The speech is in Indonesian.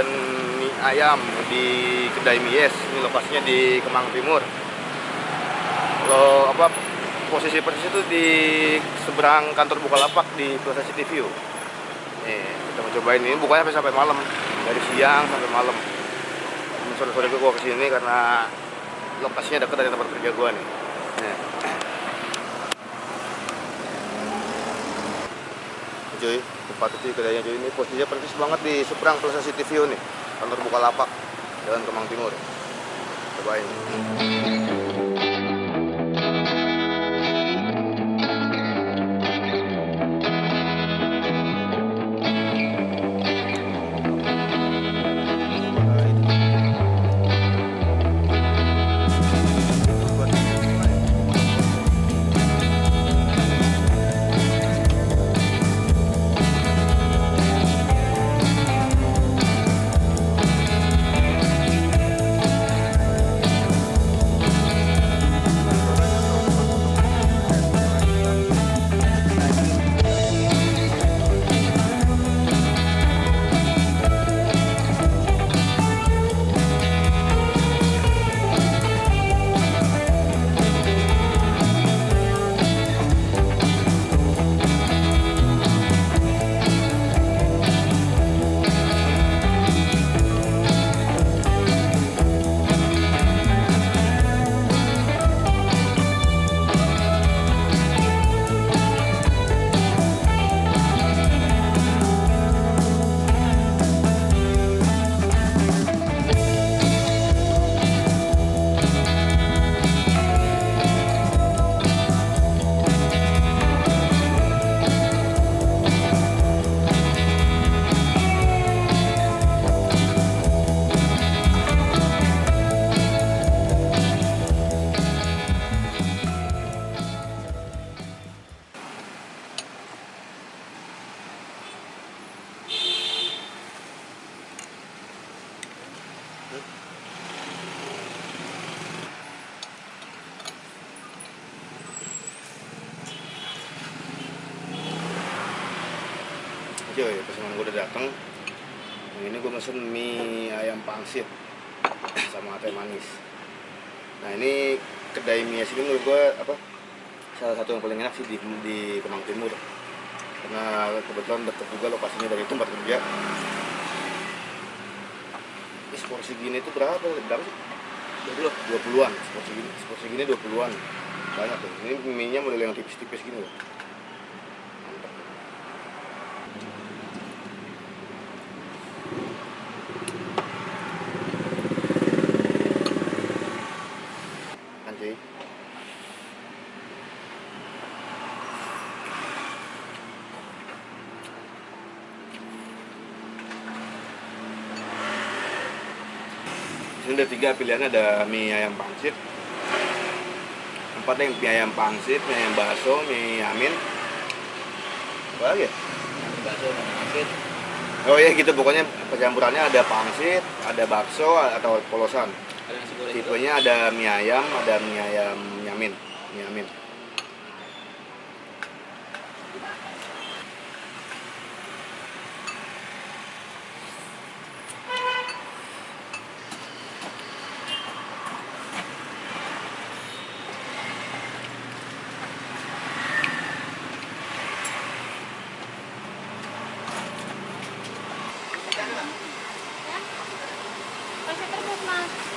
jajan mie ayam di kedai Mies. Ini lokasinya di Kemang Timur. Kalau posisi persis itu di seberang kantor Bukalapak di Plaza City View. Nih, kita mau cobain ini bukanya sampai malam, dari siang sampai malam. Sore-sore gue kesini karena lokasinya dekat dari tempat kerja gue nih. Nih. Cuy, tempat itu kedainya cuy, ini posisinya persis banget di seberang Plaza City View nih, kantor Bukalapak, Jalan Kemang Timur. Cobain. Cuy, pesanan gue udah dateng. Yang ini gue pesen mie ayam pangsit sama teh manis. Nah ini kedai mie sini menurut gue salah satu yang paling enak sih di Kemang Timur. Karena kebetulan deket juga lokasinya dari tempat kerja. Ini seporsi gini itu berapa sih? 20-an. Seporsi gini 20-an. Banyak tuh. Ini mie-nya model yang tipis-tipis gini loh. Cuy. Ini ada 3 pilihannya, ada mie ayam pangsit, 4 yang mie ayam pangsit, mie ayam bakso, mie yamin, apa lagi ya? Bakso dan pangsit. Oh iya gitu, pokoknya pencampurannya ada pangsit, ada bakso atau polosan. Ada nasi goreng juga. Tipenya ada mie ayam yamin, mie yamin. Kasih terus mas.